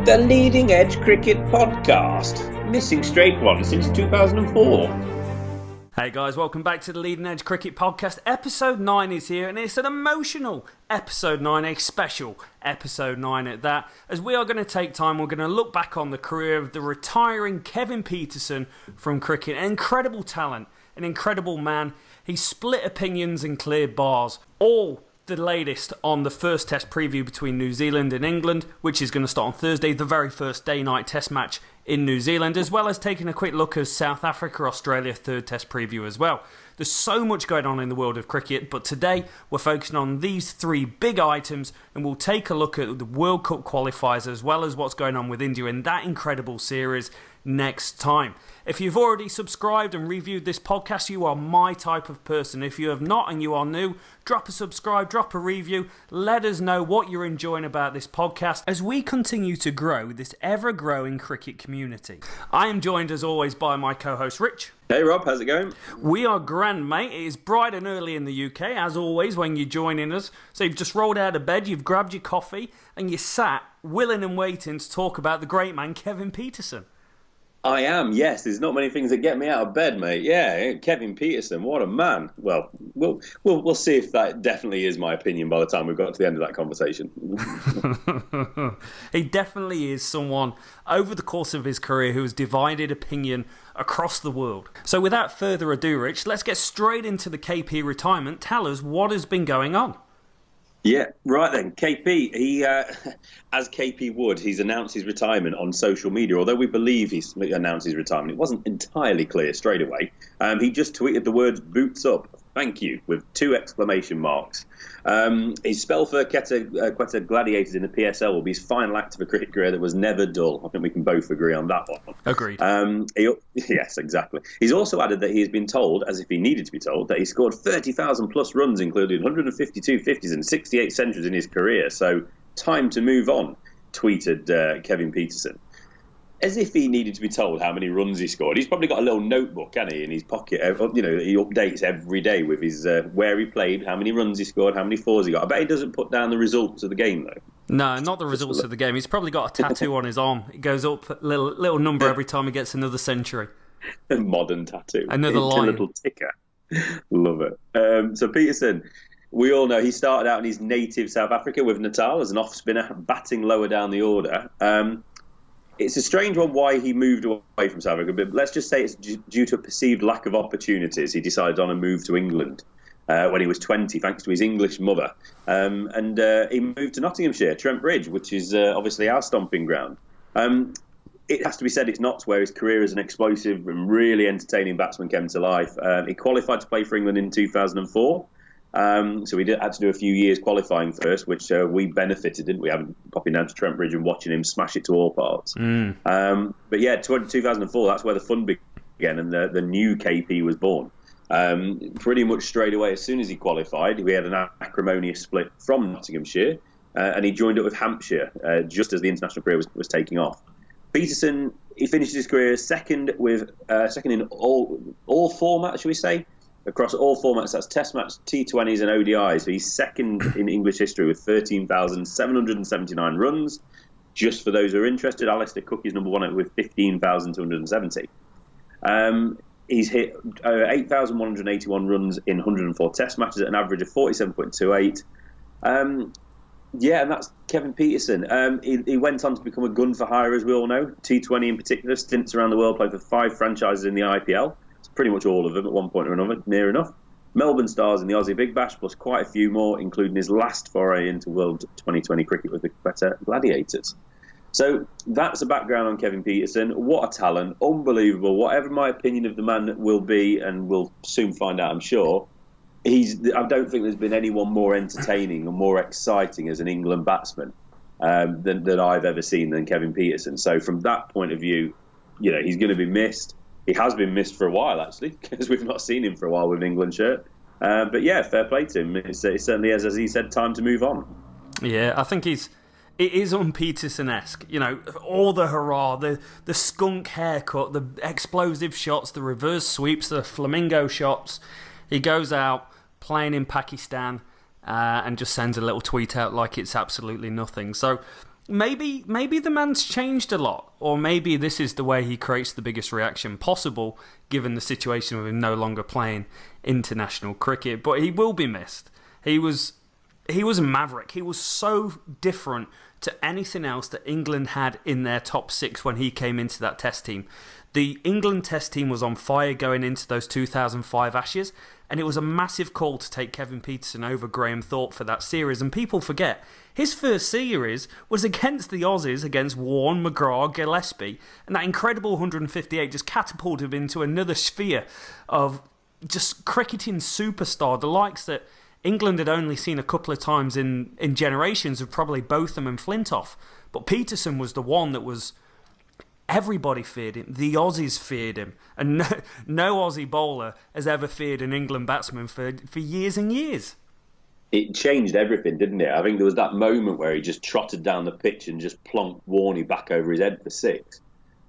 The Leading Edge Cricket Podcast. Missing straight one since 2004. Hey guys, welcome back to the Leading Edge Cricket Podcast. Episode 9 is here, and it's an emotional Episode 9, a special Episode 9 at that, as we are going to take time, we're going to look back on the career of the retiring Kevin Pietersen from cricket. An incredible talent, an incredible man. He split opinions and cleared bars. All the latest on the first test preview between New Zealand and England, which is going to start on Thursday, the very first day-night test match in New Zealand, as well as taking a quick look at South Africa-Australia third test preview as well. There's so much going on in the world of cricket, but today we're focusing on these three big items, and we'll take a look at the World Cup qualifiers as well as what's going on with India in that incredible series next time. If you've already subscribed and reviewed this podcast, you are my type of person. If you have not and you are new, drop a subscribe, drop a review. Let us know what you're enjoying about this podcast as we continue to grow this ever-growing cricket community. I am joined as always by my co-host Rich. Hey Rob, how's it going? We are grand, mate. It is bright and early in the UK, as always, when you're joining us. So you've just rolled out of bed, you've grabbed your coffee, and you're sat, willing and waiting to talk about the great man, Kevin Pietersen. I am, yes. There's not many things that get me out of bed, mate. Yeah, Kevin Pietersen, what a man. Well, we'll see if that definitely is my opinion by the time we've got to the end of that conversation. He definitely is someone over the course of his career who has divided opinion across the world. So without further ado, Rich, let's get straight into the KP retirement. Tell us what has been going on. Yeah, right then. KP, he, as KP would, he's announced his retirement on social media. Although we believe he's announced his retirement, it wasn't entirely clear straight away. He just tweeted the words "boots up, thank you" with 2 exclamation marks. His spell for Quetta Gladiators in the PSL will be his final act of a cricket career that was never dull. I think we can both agree on that one. Agreed. Yes, exactly. He's also added that he has been told, as if he needed to be told, that he scored 30,000 plus runs, including 152 50s and 68 centuries in his career. So, time to move on, tweeted Kevin Pietersen. As if he needed to be told how many runs he scored. He's probably got a little notebook, hasn't he, in his pocket. You know, he updates every day with his where he played, how many runs he scored, how many fours he got. I bet he doesn't put down the results of the game, though. No, not the results of the game. He's probably got a tattoo on his arm. It goes up a little number every time he gets another century. A modern tattoo. Another line. A little ticker. Love it. So Pietersen, we all know he started out in his native South Africa with Natal as an off-spinner, batting lower down the order. It's a strange one why he moved away from South Africa, but let's just say it's due to a perceived lack of opportunities. He decided on a move to England when he was 20, thanks to his English mother. And he moved to Nottinghamshire, Trent Bridge, which is obviously our stomping ground. It has to be said it's not where his career as an explosive and really entertaining batsman came to life. He qualified to play for England in 2004. So we had to do a few years qualifying first, which we benefited, didn't we? Having popping down to Trent Bridge and watching him smash it to all parts. But yeah, 2004, that's where the fun began and the new KP was born. Pretty much straight away, as soon as he qualified, we had an acrimonious split from Nottinghamshire, and he joined up with Hampshire just as the international career was taking off. Pietersen, he finished his career second in all formats, shall we say? Across all formats, that's Test match, T20s and ODIs. So he's second in English history with 13,779 runs. Just for those who are interested, Alistair Cook is number one with 15,270. He's hit 8,181 runs in 104 Test matches at an average of 47.28. Yeah, and that's Kevin Pietersen. He went on to become a gun for hire, as we all know. T20 in particular, stints around the world, played for 5 franchises in the IPL. Pretty much all of them at one point or another, near enough. Melbourne Stars in the Aussie Big Bash, plus quite a few more, including his last foray into World 2020 cricket with the Quetta Gladiators. So that's a background on Kevin Pietersen. What a talent, unbelievable. Whatever my opinion of the man will be, and we'll soon find out, I'm sure, I don't think there's been anyone more entertaining and more exciting as an England batsman than I've ever seen than Kevin Pietersen. So from that point of view, you know, he's going to be missed. He has been missed for a while, actually, because we've not seen him for a while with an England shirt. But yeah, fair play to him. It certainly is, as he said, time to move on. Yeah, I think it is un-Pietersen-esque. You know, all the hurrah, the skunk haircut, the explosive shots, the reverse sweeps, the flamingo shots. He goes out playing in Pakistan and just sends a little tweet out like it's absolutely nothing. So maybe the man's changed a lot, or maybe this is the way he creates the biggest reaction possible, given the situation of him no longer playing international cricket. But he will be missed. He was a maverick. He was so different to anything else that England had in their top six when he came into that Test team. The England Test team was on fire going into those 2005 Ashes, and it was a massive call to take Kevin Pietersen over Graham Thorpe for that series. And people forget, his first series was against the Aussies, against Warne, McGrath, Gillespie, and that incredible 158 just catapulted him into another sphere of just cricketing superstar, the likes that England had only seen a couple of times in generations of probably Botham and Flintoff. But Pietersen was the one that was... Everybody feared him. The Aussies feared him. And no Aussie bowler has ever feared an England batsman for years and years. It changed everything, didn't it? I think there was that moment where he just trotted down the pitch and just plonked Warney back over his head for six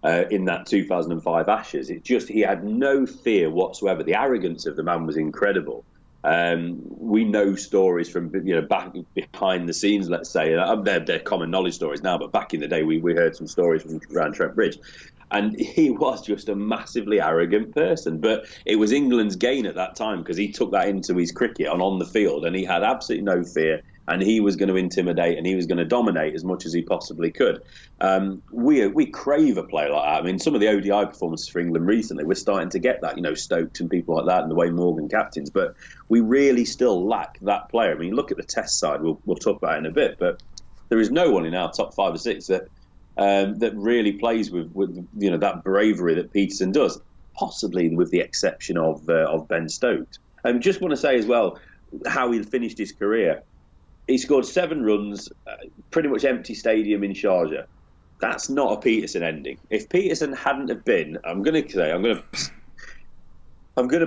in that 2005 Ashes. He had no fear whatsoever. The arrogance of the man was incredible. We know stories from back behind the scenes, let's say. They're common knowledge stories now, but back in the day we heard some stories from around Trent Bridge. And he was just a massively arrogant person. But it was England's gain at that time because he took that into his cricket on the field, and he had absolutely no fear, and he was going to intimidate and he was going to dominate as much as he possibly could. We crave a player like that. I mean, some of the ODI performances for England recently, we're starting to get that, Stokes and people like that, and the way Morgan captains, but we really still lack that player. I mean, look at the Test side, we'll talk about it in a bit, but there is no one in our top 5 or 6 that really plays with that bravery that Pietersen does, possibly with the exception of Ben Stokes. I just want to say as well how he finished his career. He scored 7 runs, pretty much empty stadium in Sharjah. That's not a Pietersen ending. If Pietersen hadn't have been, I'm going to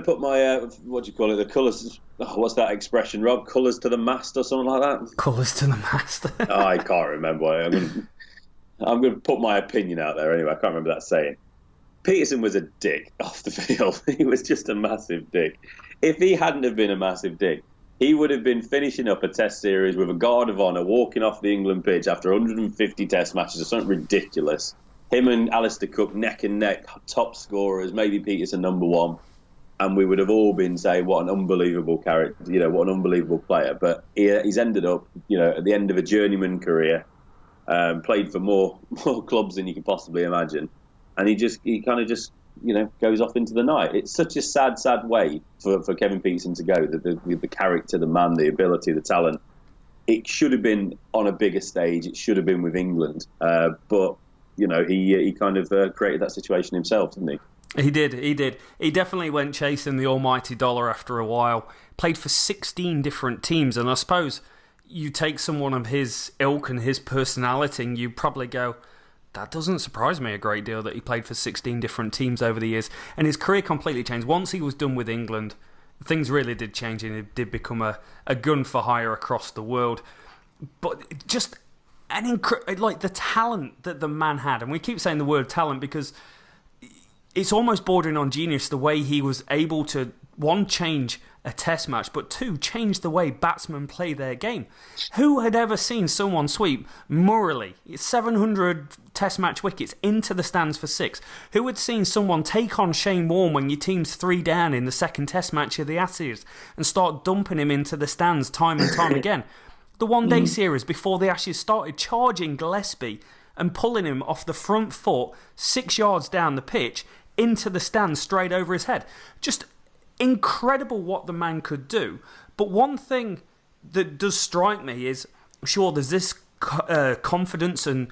put my what do you call it? The colours. Oh, what's that expression, Rob? Colours to the mast or something like that. Colours to the mast. I can't remember. I'm going to put my opinion out there anyway. I can't remember that saying. Pietersen was a dick off the field. He was just a massive dick. If he hadn't have been a massive dick, he would have been finishing up a Test series with a guard of honour, walking off the England pitch after 150 Test matches or something ridiculous. Him and Alistair Cook neck and neck, top scorers, maybe Pietersen number 1. And we would have all been saying, what an unbelievable character, what an unbelievable player. But he's ended up, at the end of a journeyman career, played for more clubs than you could possibly imagine. And he kind of just goes off into the night. It's such a sad way for Kevin Pietersen to go. The character, the man, the ability, the talent. It should have been on a bigger stage. It should have been with England. But he kind of created that situation himself, didn't he? He did. He definitely went chasing the almighty dollar after a while. Played for 16 different teams, and I suppose you take someone of his ilk and his personality, and you probably go, that doesn't surprise me a great deal that he played for 16 different teams over the years. And his career completely changed. Once he was done with England, things really did change, and he did become a gun for hire across the world. But just the talent that the man had, and we keep saying the word talent because it's almost bordering on genius the way he was able to, 1, change a Test match, but 2, change the way batsmen play their game. Who had ever seen someone sweep Murray 700 Test match wickets into the stands for 6? Who had seen someone take on Shane Warne when your team's 3 down in the second Test match of the Ashes and start dumping him into the stands time and time again? The one-day series before the Ashes started, charging Gillespie and pulling him off the front foot 6 yards down the pitch into the stands straight over his head. Just incredible what the man could do. But one thing that does strike me is, sure, there's this confidence and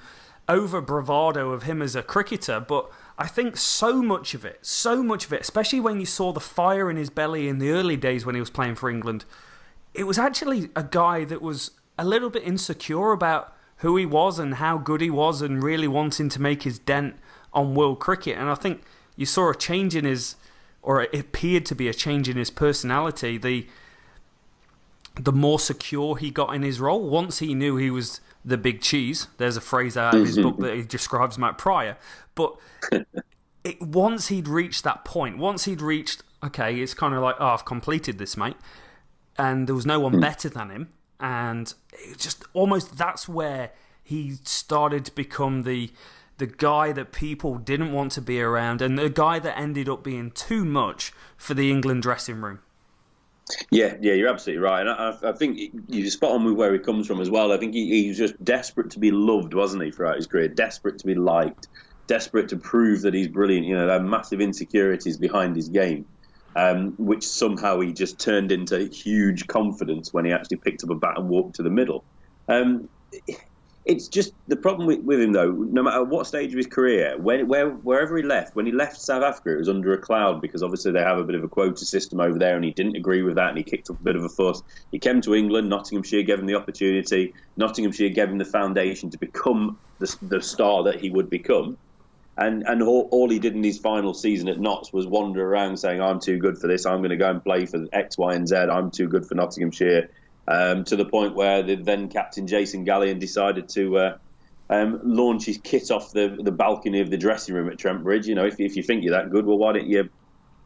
over bravado of him as a cricketer, but I think so much of it, especially when you saw the fire in his belly in the early days when he was playing for England, it was actually a guy that was a little bit insecure about who he was and how good he was and really wanting to make his dent on world cricket. And I think you saw a change in his, or it appeared to be a change in his personality, the more secure he got in his role. Once he knew he was the big cheese, there's a phrase out of his book that he describes Matt Pryor, but once he'd reached that point, okay, it's kind of like, I've completed this, mate, and there was no one better than him, and it just almost, that's where he started to become the guy that people didn't want to be around, and the guy that ended up being too much for the England dressing room. Yeah, you're absolutely right. And I think you're spot on with where he comes from as well. I think he was just desperate to be loved, wasn't he, throughout his career? Desperate to be liked, desperate to prove that he's brilliant. There are massive insecurities behind his game, which somehow he just turned into huge confidence when he actually picked up a bat and walked to the middle. It's just the problem with him, though, no matter what stage of his career, wherever he left, when he left South Africa, it was under a cloud because obviously they have a bit of a quota system over there and he didn't agree with that and he kicked up a bit of a fuss. He came to England, Nottinghamshire gave him the opportunity, Nottinghamshire gave him the foundation to become the star that he would become. And all he did in his final season at Notts was wander around saying, I'm too good for this, I'm going to go and play for X, Y and Z, I'm too good for Nottinghamshire. To the point where the then captain Jason Gallion decided to launch his kit off the balcony of the dressing room at Trent Bridge. If you think you're that good, well, why don't you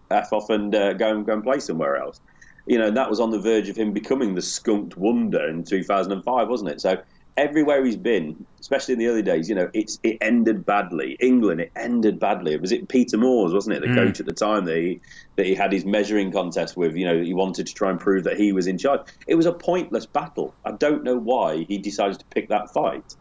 F off and go and play somewhere else? That was on the verge of him becoming the skunked wonder in 2005, wasn't it? So everywhere he's been, especially in the early days, it ended badly. England, it ended badly. Was it Peter Moores, wasn't it, the coach at the time that he had his measuring contest with? He wanted to try and prove that he was in charge. It was a pointless battle. I don't know why he decided to pick that fight.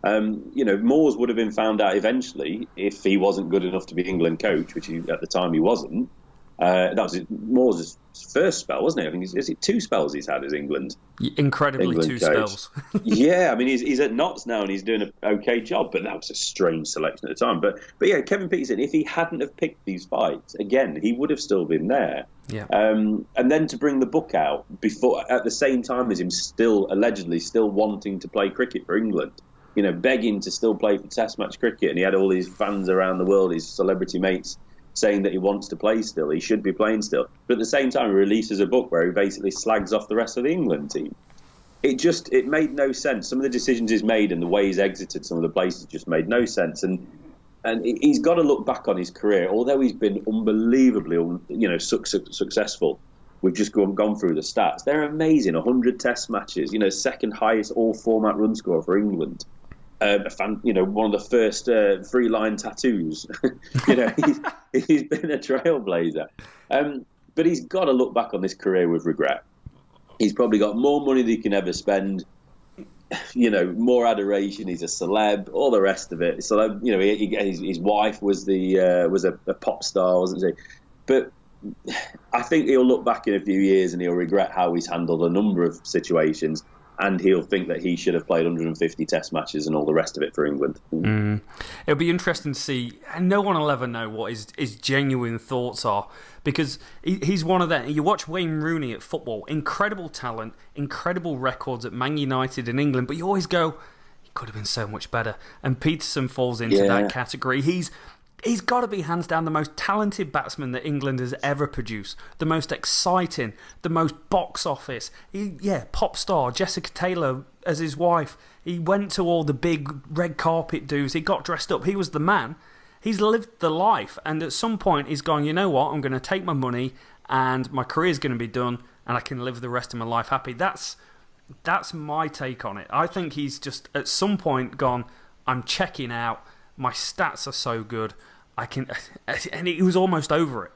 Moores would have been found out eventually if he wasn't good enough to be England coach, which at the time he wasn't. That was Moores' first spell, wasn't it? I think is it 2 spells he's had as England? Incredibly, England 2 coach. Spells. Yeah, I mean he's at Notts now and he's doing an okay job, but that was a strange selection at the time. But yeah, Kevin Pietersen, if he hadn't have picked these fights again, he would have still been there. Yeah. And then to bring the book out at the same time as him allegedly wanting to play cricket for England, begging to still play for Test match cricket, and he had all these fans around the world, his celebrity mates, saying that he wants to play still, he should be playing still. But at the same time, he releases a book where he basically slags off the rest of the England team. It made no sense. Some of the decisions he's made and the way he's exited some of the places just made no sense. And he's got to look back on his career, although he's been unbelievably, successful. We've just gone through the stats. They're amazing. 100 Test matches, second highest all-format run score for England. One of the first 3-line tattoos. He's been a trailblazer. But he's got to look back on this career with regret. He's probably got more money than he can ever spend. More adoration. He's a celeb. All the rest of it. So his wife was a pop star, wasn't she? But I think he'll look back in a few years and he'll regret how he's handled a number of situations. And he'll think that he should have played 150 Test matches and all the rest of it for England. It'll be interesting to see, and no one will ever know what his genuine thoughts are, because he's one of them. You watch Wayne Rooney at football, incredible talent, incredible records at Man United in England, but you always go, he could have been so much better. And Pietersen falls into that category. He's got to be hands down the most talented batsman that England has ever produced. The most exciting, the most box office. Pop star, Jessica Taylor as his wife. He went to all the big red carpet dues. He got dressed up. He was the man. He's lived the life. And at some point he's gone, you know what, I'm going to take my money and my career's going to be done and I can live the rest of my life happy. That's my take on it. I think he's just at some point gone, I'm checking out. My stats are so good. And he was almost over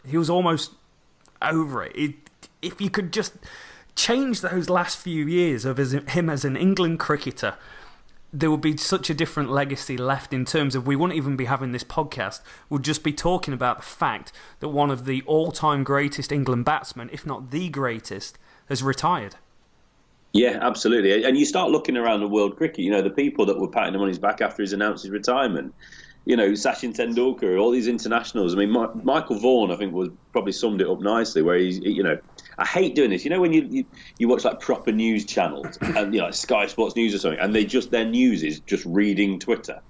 it. If you could just change those last few years of him as an England cricketer, there would be such a different legacy left in terms of we wouldn't even be having this podcast. We'd just be talking about the fact that one of the all-time greatest England batsmen, if not the greatest, has retired. Yeah, absolutely. And you start looking around the world cricket, the people that were patting him on his back after he's announced his retirement. Sachin Tendulkar, all these internationals. I mean, Michael Vaughan, I think, probably summed it up nicely. Where he's, I hate doing this. When you watch like proper news channels and like Sky Sports News or something, and their news is just reading Twitter.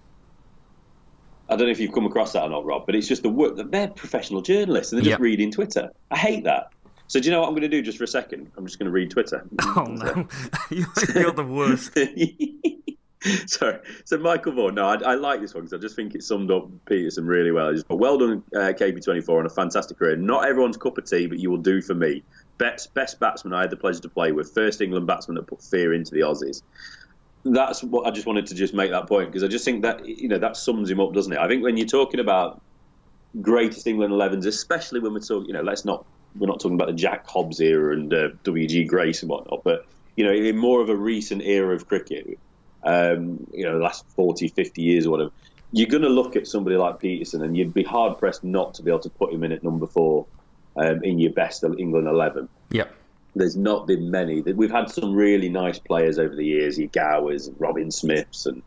I don't know if you've come across that or not, Rob, but it's just the work that they're professional journalists and they're just reading Twitter. I hate that. So do you know what I'm going to do just for a second? I'm just going to read Twitter. Oh no, you're the worst. Sorry. So Michael Vaughan, no, I like this one because I just think it summed up Pietersen really well. Just, well done, KP24, on a fantastic career. Not everyone's cup of tea, but you will do for me. Best batsman I had the pleasure to play with. First England batsman that put fear into the Aussies. That's what I just wanted to just make that point, because I just think that, that sums him up, doesn't it? I think when you're talking about greatest England 11s, especially when we're talking, we're not talking about the Jack Hobbs era and W.G. Grace and whatnot, but in more of a recent era of cricket, the last 40, 50 years or whatever, you're going to look at somebody like Pietersen and you'd be hard pressed not to be able to put him in at number 4 in your best England 11. Yep. There's not been many. We've had some really nice players over the years, your Gowers and Robin Smiths and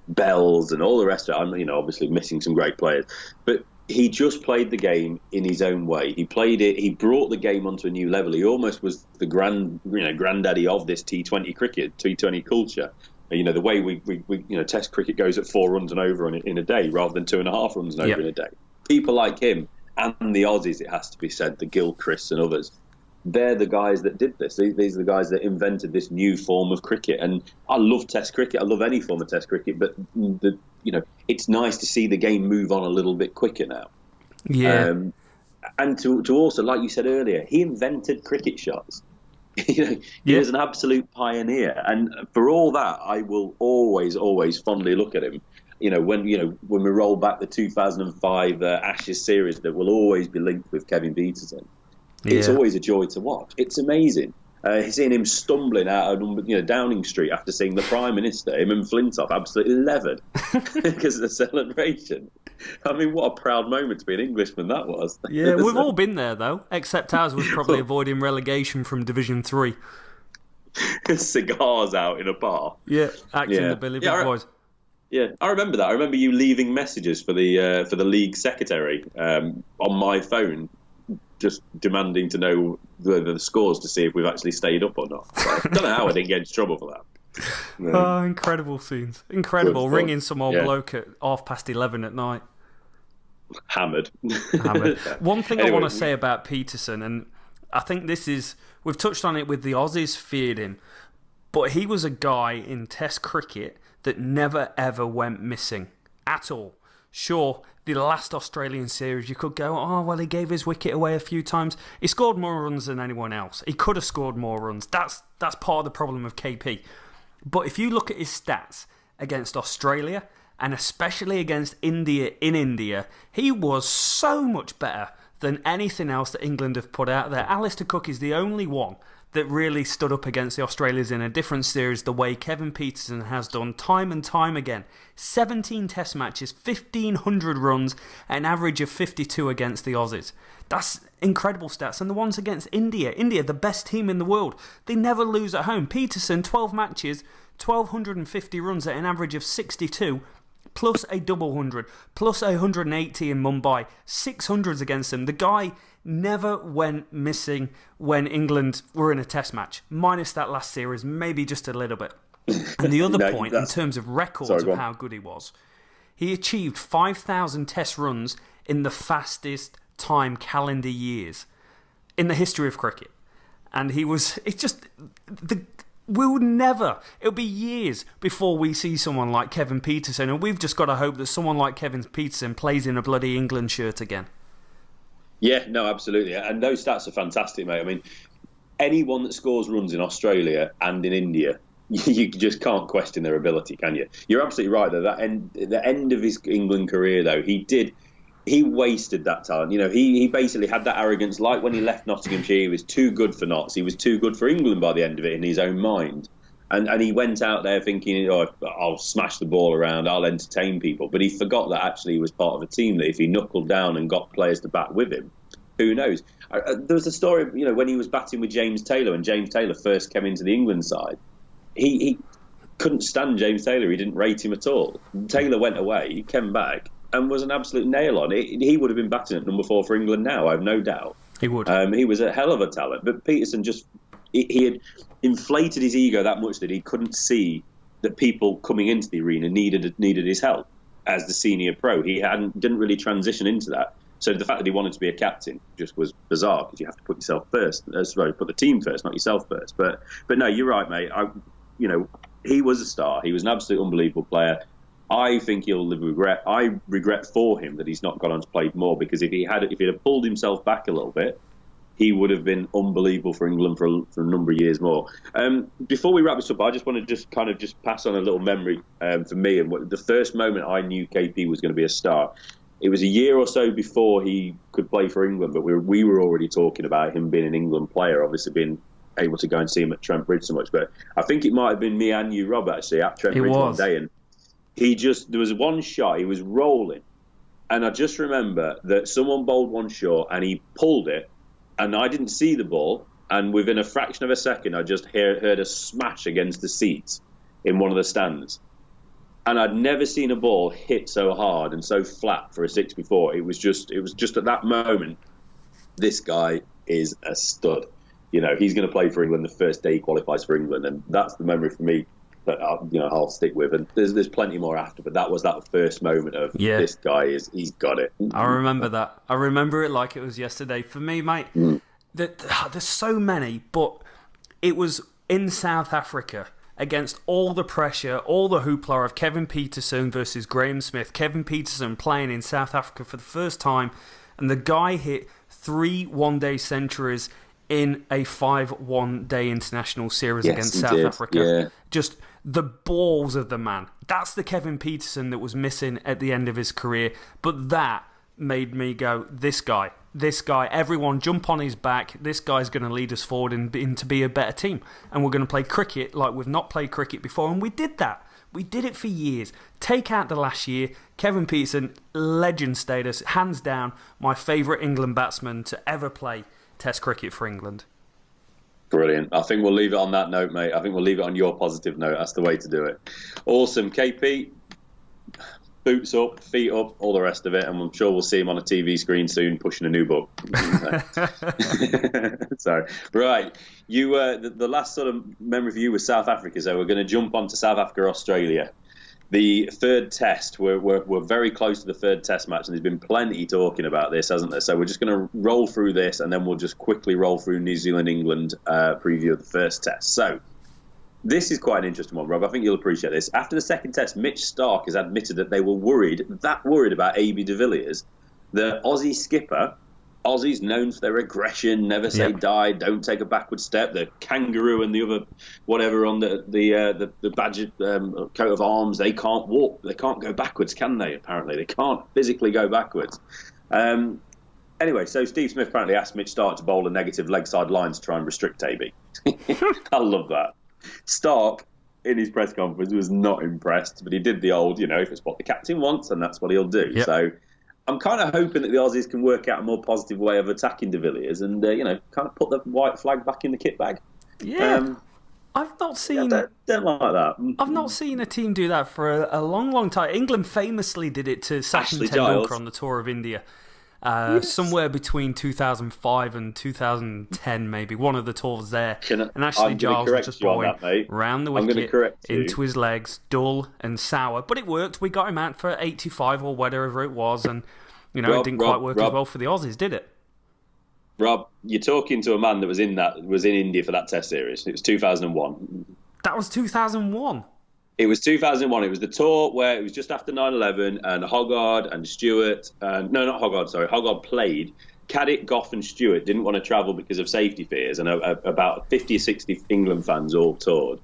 Bells and all the rest of it. I'm, obviously missing some great players. But he just played the game in his own way. He played it. He brought the game onto a new level. He almost was the granddaddy of this T20 cricket, T20 culture. The way we Test cricket goes at 4 runs and over in a day rather than 2.5 runs and over in a day. People like him and the Aussies, it has to be said, the Gilchrists and others, they're the guys that did this. These are the guys that invented this new form of cricket. And I love Test cricket. I love any form of Test cricket. But it's nice to see the game move on a little bit quicker now. Yeah. And to also, like you said earlier, he invented cricket shots. He was an absolute pioneer. And for all that, I will always, always fondly look at him. When we roll back the 2005 Ashes series, that will always be linked with Kevin Pietersen. Yeah. It's always a joy to watch. It's amazing. Seeing him stumbling out of Downing Street after seeing the Prime Minister, him and Flintoff, absolutely levered because of the celebration. I mean, what a proud moment to be an Englishman that was. Yeah, we've all been there, though, except ours was probably avoiding relegation from Division 3. Cigars out in a bar. Yeah, acting the Billy Big Boys. Yeah, I remember that. I remember you leaving messages for the league secretary on my phone, just demanding to know the scores to see if we've actually stayed up or not. So, I don't know how I didn't get into trouble for that. Oh, incredible scenes. Incredible. Ringing some old bloke at 11:30 at night. Hammered. One thing I want to say about Pietersen, and I think we've touched on it with the Aussies feeding, but he was a guy in Test cricket that never ever went missing at all. Sure, the last Australian series, you could go, oh, well, he gave his wicket away a few times. He scored more runs than anyone else. He could have scored more runs. That's part of the problem of KP. But if you look at his stats against Australia, and especially against India in India, he was so much better than anything else that England have put out there. Alistair Cook is the only one that really stood up against the Australians in a different series the way Kevin Pietersen has done time and time again. 17 Test matches, 1,500 runs, an average of 52 against the Aussies. That's incredible stats. And the ones against India, the best team in the world, they never lose at home. Pietersen, 12 matches, 1,250 runs at an average of 62, plus a double 100, plus 180 in Mumbai, 600s against them. The guy never went missing when England were in a Test match, minus that last series, maybe just a little bit. And the other point, in terms of records of how good he was, he achieved 5,000 Test runs in the fastest time calendar years in the history of cricket. And it'll be years before we see someone like Kevin Pietersen, and we've just got to hope that someone like Kevin Pietersen plays in a bloody England shirt again. Yeah, no, absolutely. And those stats are fantastic, mate. I mean, anyone that scores runs in Australia and in India, you just can't question their ability, can you? You're absolutely right, though. The end of his England career, though, he wasted that talent. He basically had that arrogance, like when he left Nottinghamshire. He was too good for Notts. He was too good for England by the end of it in his own mind. And he went out there thinking, I'll smash the ball around, I'll entertain people. But he forgot that actually he was part of a team, that if he knuckled down and got players to bat with him, who knows? There was a story, when he was batting with James Taylor, when James Taylor first came into the England side, he couldn't stand James Taylor. He didn't rate him at all. Taylor went away, he came back, and was an absolute nail on. He would have been batting at number 4 for England now, I have no doubt. He would. He was a hell of a talent. But Pietersen he had inflated his ego that much that he couldn't see that people coming into the arena needed his help as the senior pro. He didn't really transition into that. So the fact that he wanted to be a captain just was bizarre, because you have to put yourself first. Put the team first, not yourself first. But no, you're right, mate. He was a star. He was an absolute unbelievable player. I think he'll live with regret. I regret for him that he's not gone on to play more, because if he had pulled himself back a little bit, he would have been unbelievable for England for a number of years more. Before we wrap this up, I just want to just pass on a little memory for me and the first moment I knew KP was going to be a star. It was a year or so before he could play for England, but we were already talking about him being an England player, obviously being able to go and see him at Trent Bridge so much. But I think it might have been me and you, Rob, actually, at Trent Bridge one day. And there was one shot, he was rolling. And I just remember that someone bowled one shot and he pulled it, and I didn't see the ball. And within a fraction of a second, I just heard a smash against the seats in one of the stands. And I'd never seen a ball hit so hard and so flat for a six before. It was just at that moment, this guy is a stud. He's going to play for England the first day he qualifies for England, and that's the memory for me that I'll stick with. And there's plenty more after, but that was that first moment of this guy he's got it. I remember that. I remember it like it was yesterday. For me, mate, there's so many, but it was in South Africa. Against all the pressure, all the hoopla of Kevin Pietersen versus Graham Smith. Kevin Pietersen playing in South Africa for the first time, and the guy hit 3 one-day centuries in a 5 one-day international series against South Africa. Yeah. Just the balls of the man. That's the Kevin Pietersen that was missing at the end of his career, but that made me go, this guy, everyone jump on his back. This guy's going to lead us forward and to be a better team. And we're going to play cricket like we've not played cricket before. And we did that. We did it for years. Take out the last year. Kevin Pietersen, legend status, hands down, my favourite England batsman to ever play Test cricket for England. Brilliant. I think we'll leave it on that note, mate. I think we'll leave it on your positive note. That's the way to do it. Awesome. KP, boots up, feet up, all the rest of it, and I'm sure we'll see him on a TV screen soon pushing a new book. So, right, you the last sort of memory for you was South Africa, so we're going to jump on to South Africa, Australia. The third test, we're very close to the third test match, and there's been plenty talking about this, hasn't there? So we're just going to roll through this, and then we'll just quickly roll through New Zealand-England preview of the first test. So, this is quite an interesting one, Rob. I think you'll appreciate this. After the second test, Mitch Starc has admitted that they were worried about AB de Villiers. The Aussie skipper, Aussies known for their aggression, never say die, don't take a backward step. The kangaroo and the other whatever on the badger coat of arms, they can't walk. They can't go backwards, can they? Apparently, they can't physically go backwards. Anyway, so Steve Smith apparently asked Mitch Starc to bowl a negative leg side line to try and restrict AB. I love that. Starc, in his press conference, was not impressed, but he did the old, if it's what the captain wants, and that's what he'll do. Yep. So I'm kind of hoping that the Aussies can work out a more positive way of attacking de Villiers and, kind of put the white flag back in the kit bag. Yeah. I've not seen... don't like that. I've not seen a team do that for a long, long time. England famously did it to Sachin Tendulkar on the tour of India. Somewhere between 2005 and 2010, maybe one of the tours there. And Ashley Giles was just bowling round the wicket into his legs, dull and sour. But it worked. We got him out for 85 or whatever it was, and it didn't quite work as well for the Aussies, did it? Rob, you're talking to a man that was in India for that Test series. It was 2001. That was 2001. It was 2001. It was the tour where it was just after 9/11, and Hoggard and Stewart. Hoggard played. Caddick, Goff, and Stewart didn't want to travel because of safety fears, and about 50 or 60 England fans all toured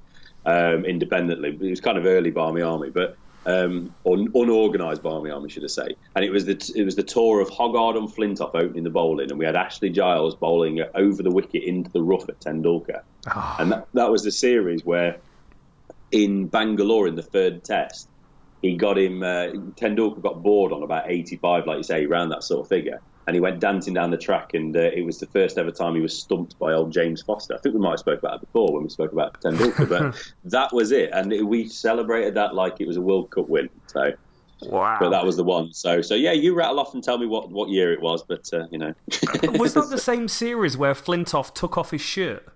independently. It was kind of early Barmy Army, but or unorganised Barmy Army, should I say? And it was the tour of Hoggard and Flintoff opening the bowling, and we had Ashley Giles bowling over the wicket into the rough at Tendulkar, and that was the series where. In Bangalore in the third test, he got him. Tendulkar got bored on about 85, like you say, around that sort of figure, and he went dancing down the track. And it was the first ever time he was stumped by old James Foster. I think we might have spoke about it before when we spoke about Tendulkar, but that was it. And we celebrated that like it was a World Cup win. So, wow! But that was the one. So yeah, you rattle off and tell me what year it was. But was that the same series where Flintoff took off his shirt?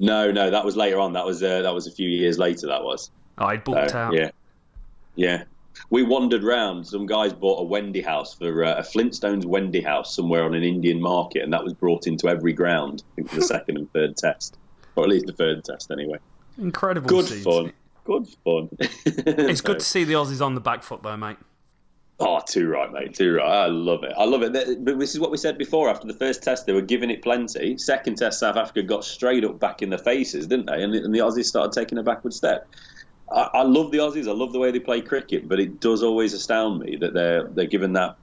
No, that was later on. That was a few years later. That was. I booked out. Yeah. We wandered round. Some guys bought a Wendy house for a Flintstones Wendy house somewhere on an Indian market, and that was brought into every ground. I think for the second and third test, or at least the third test, anyway. Incredible. Good fun. It's good to see the Aussies on the back foot, though, mate. Oh, too right, mate. Too right. I love it. I love it. But this is what we said before. After the first test, they were giving it plenty. Second test, South Africa got straight up back in the faces, didn't they? And the Aussies started taking a backward step. I love the Aussies. I love the way they play cricket, but it does always astound me that they're given that,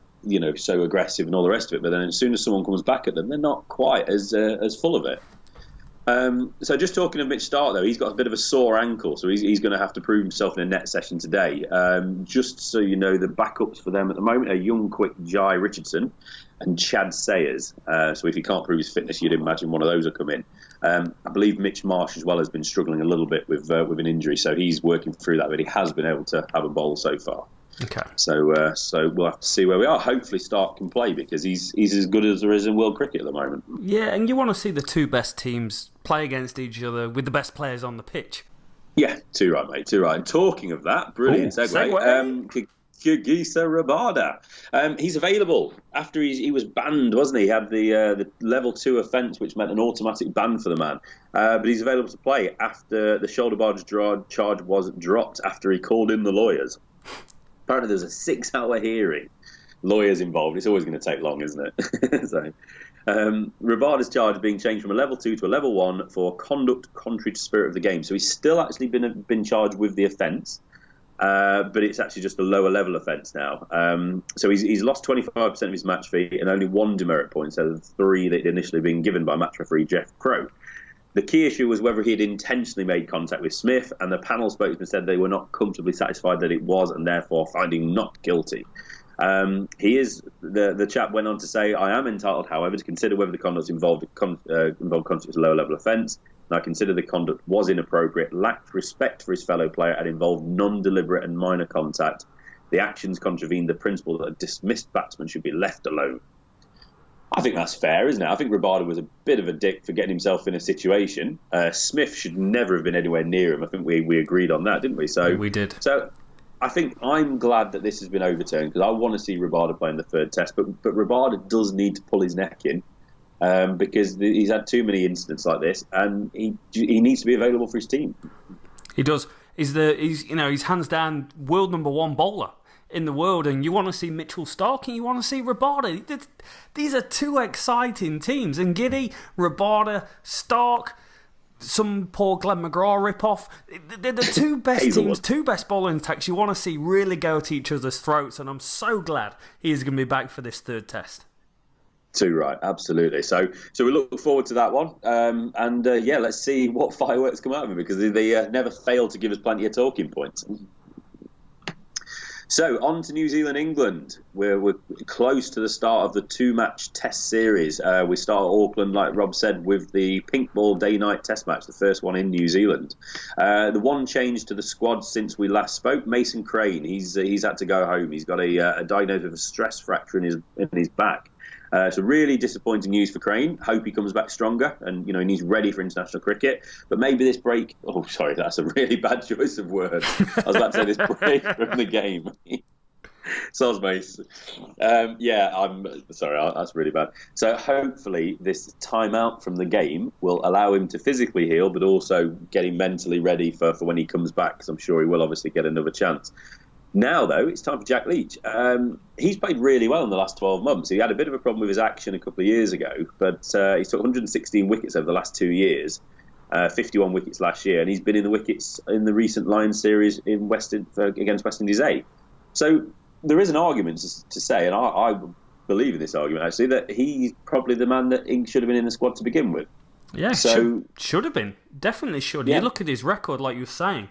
so aggressive and all the rest of it. But then as soon as someone comes back at them, they're not quite as full of it. So just talking of Mitch Starc, though, he's got a bit of a sore ankle, so he's going to have to prove himself in a net session today. Just so you know, the backups for them at the moment are young, quick Jai Richardson and Chad Sayers. So if he can't prove his fitness, you'd imagine one of those will come in. I believe Mitch Marsh as well has been struggling a little bit with an injury, so he's working through that, but he has been able to have a bowl so far. Okay. So we'll have to see where we are. Hopefully Starc can play because he's as good as there is in world cricket at the moment. Yeah, and you want to see the two best teams play against each other with the best players on the pitch. Yeah, too right, mate. Too right. And talking of that, brilliant segue. Kagiso Rabada. He's available after he was banned, wasn't he? He had the level 2 offence, which meant an automatic ban for the man. But he's available to play after the shoulder barge charge was dropped after he called in the lawyers. Apparently there's a 6-hour hearing. Lawyers involved. It's always going to take long, isn't it? So, Rabada's charge being changed from a level 2 to a level 1 for conduct contrary to spirit of the game. So he's still actually been charged with the offence, but it's actually just a lower level offence now. So he's lost 25% of his match fee and only 1 demerit point instead of the 3 that had initially been given by match referee Jeff Crow. The key issue was whether he had intentionally made contact with Smith, and the panel spokesman said they were not comfortably satisfied that it was, and therefore finding not guilty. The chap went on to say, I am entitled, however, to consider whether the conduct involved conduct as a lower level offence, and I consider the conduct was inappropriate, lacked respect for his fellow player, and involved non-deliberate and minor contact. The actions contravened the principle that a dismissed batsman should be left alone. I think that's fair, isn't it? I think Rabada was a bit of a dick for getting himself in a situation. Smith should never have been anywhere near him. I think we agreed on that, didn't we? So we did. So I think I'm glad that this has been overturned because I want to see Rabada play in the third test. But Rabada does need to pull his neck in because he's had too many incidents like this, and he needs to be available for his team. He does. He's hands down world number 1 bowler in the world, and you want to see Mitchell Starc and you want to see Rabada. These are two exciting teams, and Giddy, Rabada, Starc, some poor Glenn McGrath rip-off. They're the two best teams, two best bowling attacks you want to see really go at each other's throats, and I'm so glad he's going to be back for this third test. Too right, absolutely. So we look forward to that one, and let's see what fireworks come out of it because they never fail to give us plenty of talking points. So, on to New Zealand, England. We're close to the start of the 2-match test series. We start at Auckland, like Rob said, with the pink ball day-night test match, the first one in New Zealand. The one change to the squad since we last spoke, Mason Crane. He's had to go home. He's got a diagnosis of a stress fracture in his back. So really disappointing news for Crane. Hope he comes back stronger and, he's ready for international cricket. But maybe this break... Oh, sorry, that's a really bad choice of words. I was about to say this break from the game. Soz, mate. I'm sorry, that's really bad. So hopefully this timeout from the game will allow him to physically heal, but also get him mentally ready for when he comes back, because I'm sure he will obviously get another chance. Now, though, it's time for Jack Leach. He's played really well in the last 12 months. He had a bit of a problem with his action a couple of years ago, but he's took 116 wickets over the last 2 years, 51 wickets last year, and he's been in the wickets in the recent Lions series against West Indies A. So there is an argument to say, and I believe in this argument, actually, that he's probably the man that should have been in the squad to begin with. Yeah, should have been. Definitely should. Yeah. You look at his record, like you were saying.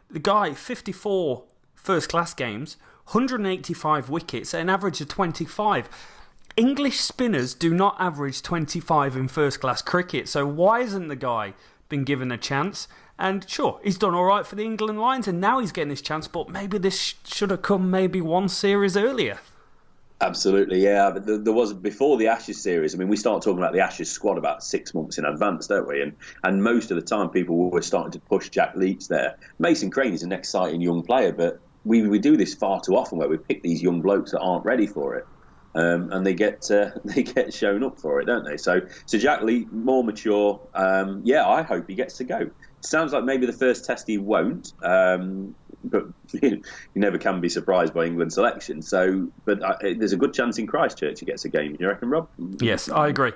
The guy, 54... first-class games, 185 wickets at an average of 25. English spinners do not average 25 in first-class cricket, so why hasn't the guy been given a chance? And sure, he's done all right for the England Lions, and now he's getting his chance, but maybe this should have come maybe one series earlier. Absolutely, yeah. But there was, before the Ashes series, I mean, we start talking about the Ashes squad about 6 months in advance, don't we? And most of the time, people were starting to push Jack Leach there. Mason Crane is an exciting young player, but we do this far too often where we pick these young blokes that aren't ready for it, and they get shown up for it, don't they? So Jack Leach, more mature. I hope he gets to go. It sounds like maybe the first test he won't. but you never can be surprised by England's selection. So, but there's a good chance in Christchurch he gets a game. You reckon, Rob? Yes, I agree.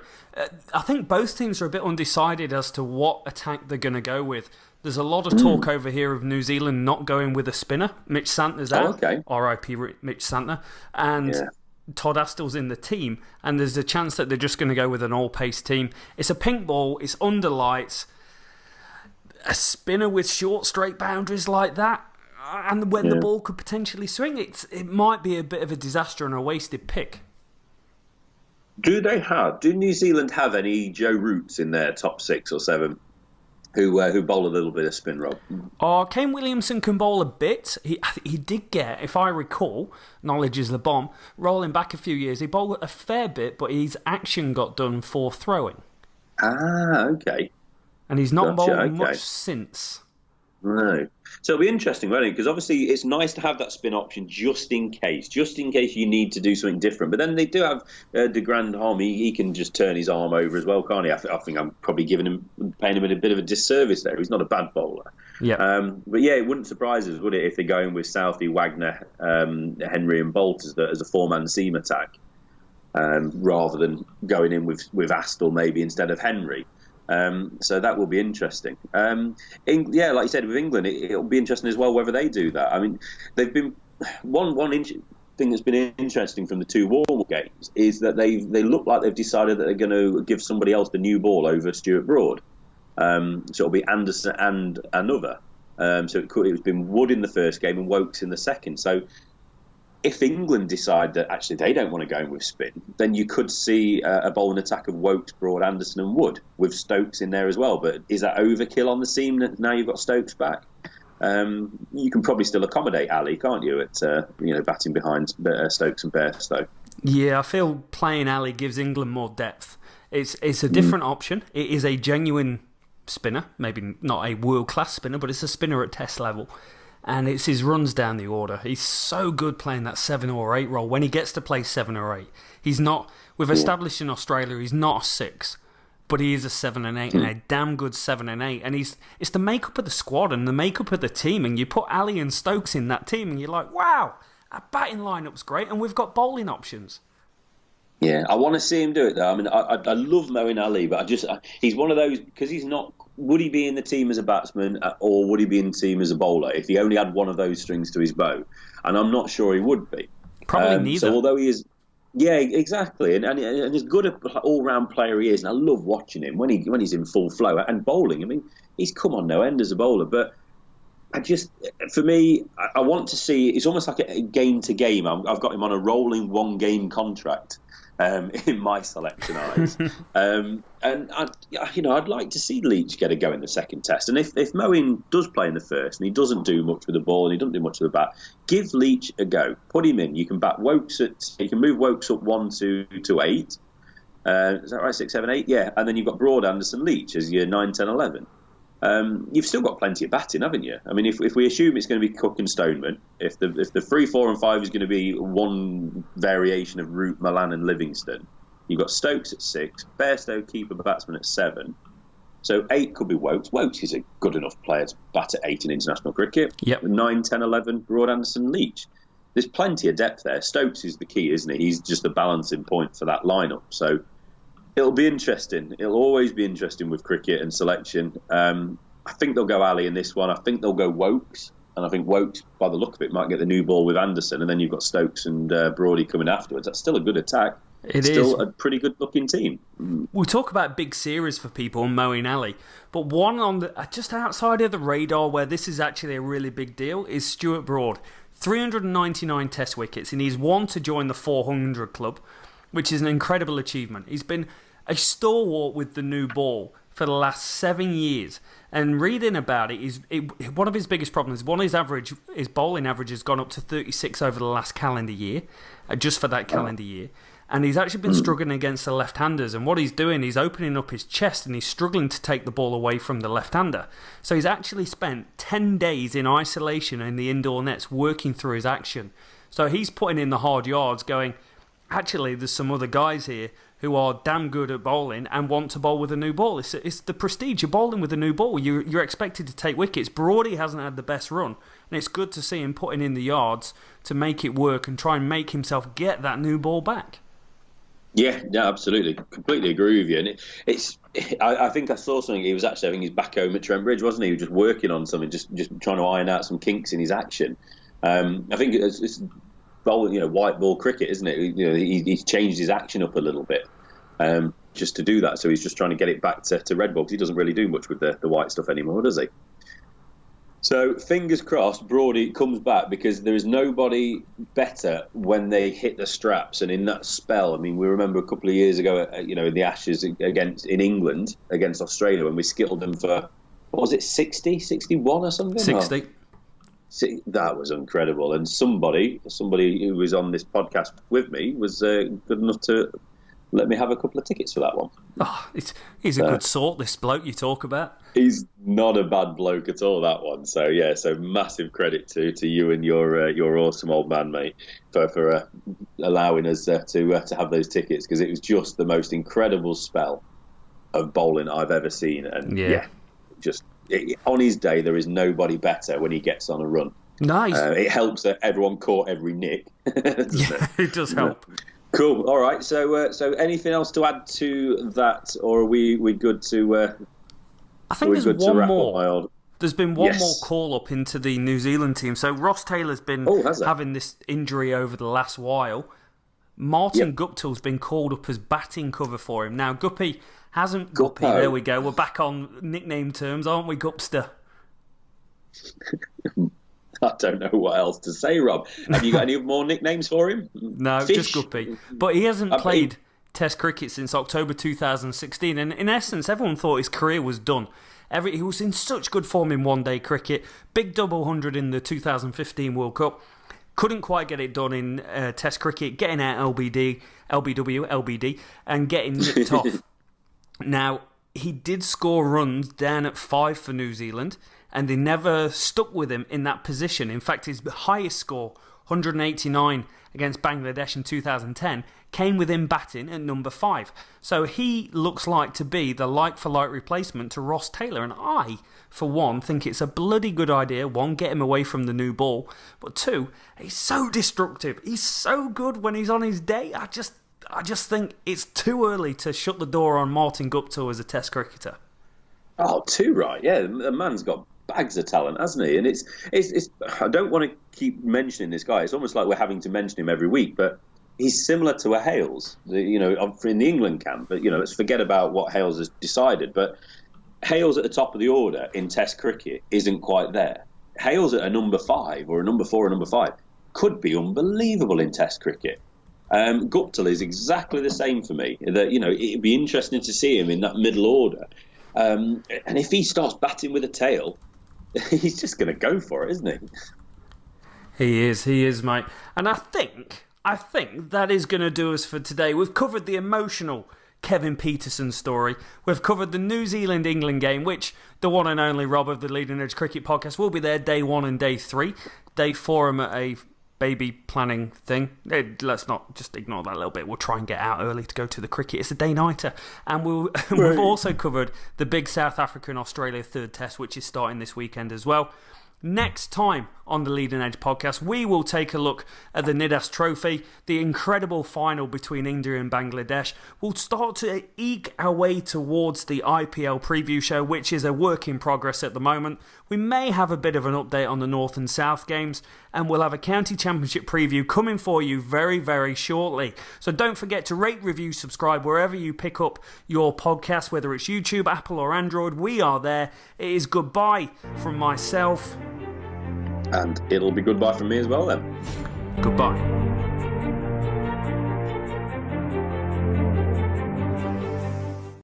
I think both teams are a bit undecided as to what attack they're going to go with. There's a lot of talk over here of New Zealand not going with a spinner. Mitch Santner's out. Okay. R.I.P. Mitch Santner. And Todd Astl's in the team. And there's a chance that they're just going to go with an all-pace team. It's a pink ball. It's under lights. A spinner with short, straight boundaries like that, and when the ball could potentially swing, it might be a bit of a disaster and a wasted pick. Do New Zealand have any Joe Roots in their top 6 or 7 who bowl a little bit of spin, Rob? Kane Williamson can bowl a bit. He did get, if I recall, knowledge is the bomb, rolling back a few years, he bowled a fair bit, but his action got done for throwing. Okay. And he's not bowled much since. No. So it'll be interesting, won't it? Because obviously it's nice to have that spin option just in case you need to do something different. But then they do have de Grandhomme. He can just turn his arm over as well, can't he? I think I'm probably paying him a bit of a disservice there. He's not a bad bowler. Yeah. But yeah, it wouldn't surprise us, would it, if they're going with Southey, Wagner, Henry and Bolt as a 4-man seam attack, rather than going in with Astle maybe instead of Henry. So that will be interesting. Like you said, with England, it'll be interesting as well whether they do that. I mean, they've been one thing that's been interesting from the 2 war games is that they look like they've decided that they're going to give somebody else the new ball over Stuart Broad. So it'll be Anderson and another. So it's been Wood in the first game and Wokes in the second. So if England decide that actually they don't want to go in with spin, then you could see a bowling attack of Wokes, Broad, Anderson and Wood with Stokes in there as well. But is that overkill on the seam now you've got Stokes back? You can probably still accommodate Ali, can't you, at batting behind Stokes and Bairstow? Yeah, I feel playing Ali gives England more depth. It's a different option. It is a genuine spinner, maybe not a world-class spinner, but it's a spinner at test level. And it's his runs down the order. He's so good playing that 7 or 8 role. When he gets to play 7 or 8, he's not. We've established in Australia he's not a 6, but he is a 7 and 8, and a damn good 7 and 8. And it's the makeup of the squad and the makeup of the team. And you put Ali and Stokes in that team, and you're like, wow, our batting lineup's great, and we've got bowling options. Yeah, I want to see him do it though. I mean, I love Moeen Ali, but he's one of those because he's not. Would he be in the team as a batsman or would he be in the team as a bowler if he only had one of those strings to his bow? And I'm not sure he would be. Probably neither. So although he is, yeah, exactly, and as good an all-round player he is, and I love watching him when he's in full flow and bowling. I mean, he's come on no end as a bowler, but for me, I want to see. It's almost like a game to game. I've got him on a rolling 1-game contract. In my selection eyes, and I'd like to see Leach get a go in the second test. And if Moeen does play in the first and he doesn't do much with the ball and he doesn't do much with the bat, give Leach a go. Put him in. You can bat Wokes you can move Wokes up 1 to 8. Is that right? 6, 7, 8. Yeah, and then you've got Broad, Anderson, Leach as your 9, 10, 11. You've still got plenty of batting, haven't you? I mean, if we assume it's going to be Cook and Stoneman, if the 3, 4 and 5 is going to be one variation of Root, Milan and Livingston, you've got Stokes at 6, Bairstow keeper batsman at 7. So 8 could be Wokes. Wokes is a good enough player to bat at 8 in international cricket. Yep. 9, 10, 11, Broad, Anderson, Leach. There's plenty of depth there. Stokes is the key, isn't he? He's just the balancing point for that lineup. So it'll be interesting. It'll always be interesting with cricket and selection. I think they'll go Ali in this one. I think they'll go Wokes. And I think Wokes, by the look of it, might get the new ball with Anderson. And then you've got Stokes and Brodie coming afterwards. That's still a good attack. It's still a pretty good-looking team. We'll talk about big series for people and Moeen Ali. But one on just outside of the radar where this is actually a really big deal is Stuart Broad. 399 test wickets. And he's won to join the 400 club, which is an incredible achievement. He's been a stalwart with the new ball for the last 7 years. And reading about one of his biggest problems, his bowling average has gone up to 36 over the last calendar year, just for that calendar year. And he's actually been struggling against the left-handers. And what he's doing, he's opening up his chest and he's struggling to take the ball away from the left-hander. So he's actually spent 10 days in isolation in the indoor nets working through his action. So he's putting in the hard yards going, actually, there's some other guys here who are damn good at bowling and want to bowl with a new ball. It's the prestige of bowling with a new ball. You're expected to take wickets. Brodie hasn't had the best run, and it's good to see him putting in the yards to make it work and try and make himself get that new ball back. Yeah, absolutely. Completely agree with you. And I think I saw something. He was actually having his back home at Trent Bridge, wasn't he? He was just working on something, just trying to iron out some kinks in his action. I think it's white ball cricket, isn't it? He's changed his action up a little bit just to do that. So he's just trying to get it back to red ball, because he doesn't really do much with the white stuff anymore, does he? So fingers crossed Broady comes back, because there is nobody better when they hit the straps. And in that spell, I mean, we remember a couple of years ago, in the Ashes in England against Australia, when we skittled them for, what was it, 60, 61 or something? 60. That was incredible. And somebody who was on this podcast with me was good enough to let me have a couple of tickets for that one. Oh, he's a good sort, this bloke you talk about. He's not a bad bloke at all, that one. So yeah, so massive credit to you and your awesome old man, mate, for allowing us to have those tickets, because it was just the most incredible spell of bowling I've ever seen. And on his day, there is nobody better when he gets on a run. Nice. It helps that everyone caught every nick. It does help. Cool. All right. So anything else to add to that, or are we good to? I think there's one more. There's been one Yes. more call up into the New Zealand team. So Ross Taylor's been having this injury over the last while. Martin Guptill's been called up as batting cover for him. Now Guppy hasn't. Guppy. There we go. We're back on nickname terms, aren't we, Gupster? I don't know what else to say, Rob. Have you got any more nicknames for him? No, Fish? just Guppy. But he hasn't played Test cricket since October 2016, and in essence, everyone thought his career was done. He was in such good form in one-day cricket. Big double 100 in the 2015 World Cup. Couldn't quite get it done in Test cricket, getting out LBD, and getting nicked off. Now, he did score runs down at 5 for New Zealand, and they never stuck with him in that position. In fact, his highest score, 189 against Bangladesh in 2010, came with him batting at number 5. So he looks like to be the like-for-like replacement to Ross Taylor. And I, for one, think it's a bloody good idea. One, get him away from the new ball. But two, he's so destructive. He's so good when he's on his day. I just think it's too early to shut the door on Martin Guptill as a Test cricketer. Oh, too right. Yeah, the man's got bags of talent, hasn't he? And it's I don't want to keep mentioning this guy. It's almost like we're having to mention him every week, but he's similar to a Hales, in the England camp. But let's forget about what Hales has decided. But Hales at the top of the order in Test cricket isn't quite there. Hales at a number 5 or a number 4 or number 5 could be unbelievable in Test cricket. Guptill is exactly the same for me. That it'd be interesting to see him in that middle order. And if he starts batting with a tail, he's just going to go for it, isn't he? He is, mate. And I think that is going to do us for today. We've covered the emotional Kevin Pietersen story. We've covered the New Zealand-England game, which the one and only Rob of the Leading Edge Cricket Podcast will be there day 1 and day 3. Day 4, I'm at a baby planning thing. Let's not just ignore that a little bit. We'll try and get out early to go to the cricket. It's a day-nighter. And we've also covered the big South Africa and Australia third test, which is starting this weekend as well. Next time on the Leading Edge podcast, we will take a look at the Nidas Trophy, the incredible final between India and Bangladesh. We'll start to eke our way towards the IPL preview show, which is a work in progress at the moment. We may have a bit of an update on the North and South games, and we'll have a county championship preview coming for you very, very shortly. So don't forget to rate, review, subscribe wherever you pick up your podcast, whether it's YouTube, Apple or Android. We are there. It is goodbye from myself. And it'll be goodbye from me as well then. Goodbye.